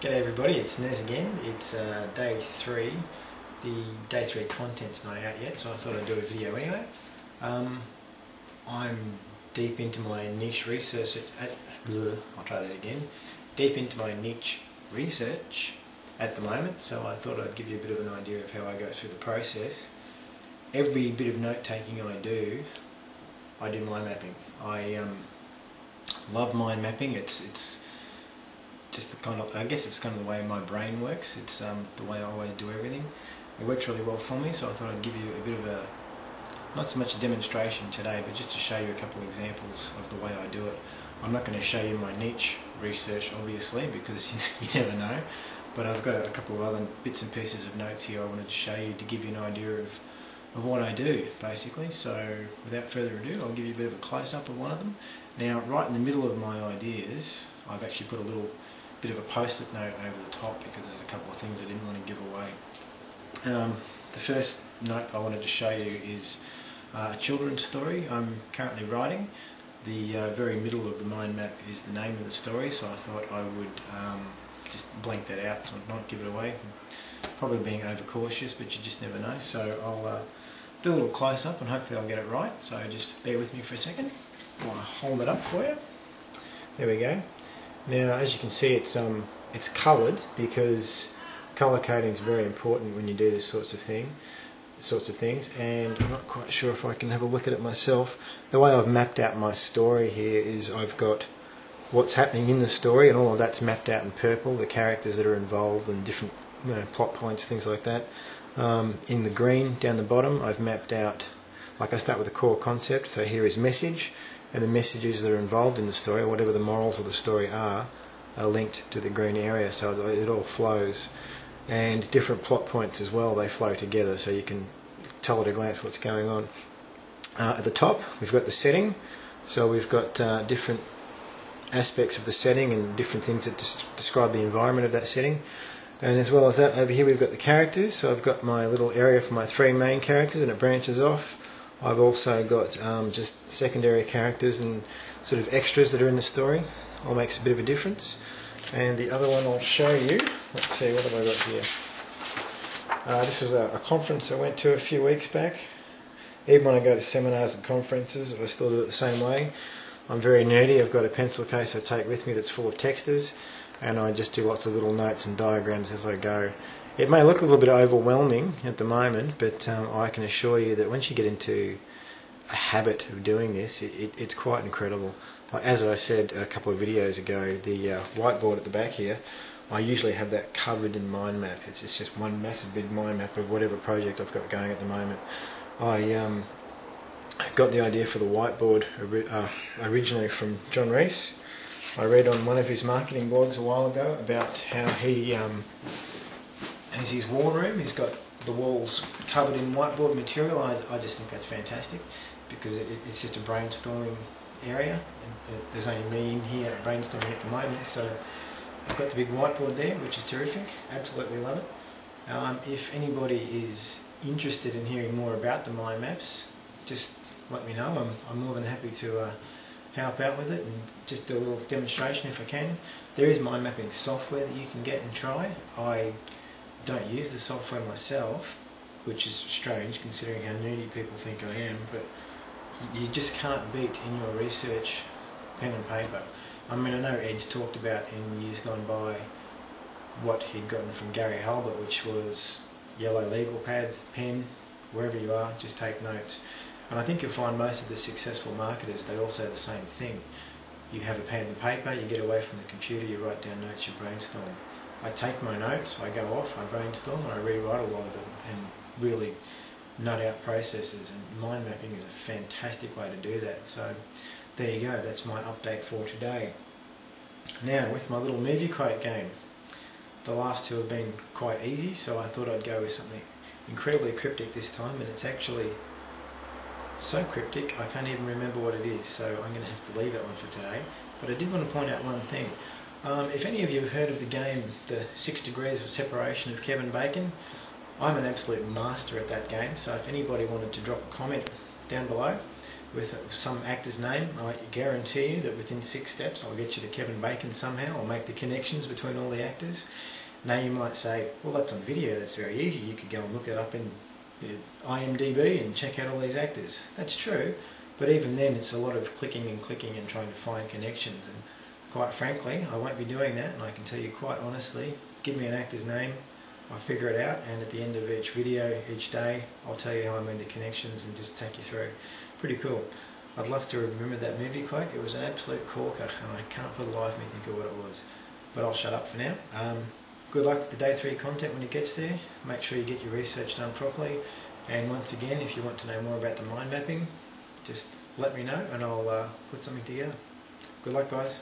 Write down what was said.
G'day everybody, it's Nez again. It's day 3. The day 3 content's not out yet, so I thought I'd do a video anyway. I'm deep into my niche research I'll try that again. Deep into my niche research at the moment, so I thought I'd give you a bit of an idea of how I go through the process. Every bit of note taking I do mind mapping. I love mind mapping. It's just the kind of, I guess it's kind of the way my brain works. It's the way I always do everything. It works really well for me, so I thought I'd give you a bit of a, not so much a demonstration today, but just to show you a couple of examples of the way I do it. I'm not going to show you my niche research, obviously, because you never know, but I've got a couple of other bits and pieces of notes here I wanted to show you to give you an idea of what I do, basically. So without further ado, I'll give you a bit of a close-up of one of them. Now, right in the middle of my ideas, I've actually put a little bit of a post-it note over the top because there's a couple of things I didn't want to give away. The first note I wanted to show you is a children's story I'm currently writing. The very middle of the mind map is the name of the story, so I thought I would just blank that out and not give it away. Probably being overcautious, but you just never know. So I'll do a little close-up and hopefully I'll get it right. So just bear with me for a second. I want to hold it up for you. There we go. Now, as you can see, it's coloured because colour coding is very important when you do this sorts of things. And I'm not quite sure if I can have a look at it myself. The way I've mapped out my story here is I've got what's happening in the story, and all of that's mapped out in purple. The characters that are involved and different plot points, things like that. In the green down the bottom, I've mapped out, like I start with the core concept. So here is message. And the messages that are involved in the story, whatever the morals of the story are linked to the green area, so it all flows. And different plot points as well, they flow together, so you can tell at a glance what's going on. At the top, we've got the setting, so we've got different aspects of the setting and different things that describe the environment of that setting. And as well as that, over here we've got the characters, so I've got my little area for my 3 main characters, and it branches off. I've also got just secondary characters and sort of extras that are in the story. All makes a bit of a difference. And the other one I'll show you. Let's see, what have I got here? This was a conference I went to a few weeks back. Even when I go to seminars and conferences, I still do it the same way. I'm very nerdy. I've got a pencil case I take with me that's full of texters, and I just do lots of little notes and diagrams as I go. It may look a little bit overwhelming at the moment, but I can assure you that once you get into a habit of doing this, it's quite incredible. Like, as I said a couple of videos ago, the whiteboard at the back here, I usually have that covered in mind map. It's just one massive big mind map of whatever project I've got going at the moment. I got the idea for the whiteboard originally from John Reese. I read on one of his marketing blogs a while ago about how he as his war room, he's got the walls covered in whiteboard material. I just think that's fantastic because it's just a brainstorming area, and there's only me in here brainstorming at the moment, so I've got the big whiteboard there, which is terrific. Absolutely love it. If anybody is interested in hearing more about the mind maps, just let me know. I'm more than happy to help out with it and just do a little demonstration if I can. There is mind mapping software that you can get and try. I don't use the software myself, which is strange considering how nerdy people think I am, but you just can't beat in your research pen and paper. I mean, I know Ed's talked about in years gone by what he'd gotten from Gary Halbert, which was yellow legal pad, pen, wherever you are, just take notes. And I think you'll find most of the successful marketers, they all say the same thing. You have a pen and paper, you get away from the computer, you write down notes, you brainstorm. I take my notes, I go off, I brainstorm, and I rewrite a lot of them and really nut out processes, and mind mapping is a fantastic way to do that. So there you go, that's my update for today. Now, with my little movie quote game, the last 2 have been quite easy, so I thought I'd go with something incredibly cryptic this time, and it's actually so cryptic I can't even remember what it is, so I'm going to have to leave that one for today. But I did want to point out one thing. If any of you have heard of the game, The 6 Degrees of Separation of Kevin Bacon, I'm an absolute master at that game, so if anybody wanted to drop a comment down below with some actor's name, I guarantee you that within 6 steps I'll get you to Kevin Bacon somehow. I'll make the connections between all the actors. Now you might say, well, that's on video, that's very easy. You could go and look it up in IMDb and check out all these actors. That's true, but even then it's a lot of clicking and trying to find connections, and quite frankly I won't be doing that, and I can tell you quite honestly, give me an actor's name, I'll figure it out, and at the end of each video, each day, I'll tell you how I made the connections and just take you through. Pretty cool. I'd love to remember that movie quote. It was an absolute corker, and I can't for the life of me think of what it was. But I'll shut up for now. Good luck with the day 3 content when it gets there. Make sure you get your research done properly. And once again, if you want to know more about the mind mapping, just let me know and I'll put something together. Good luck, guys.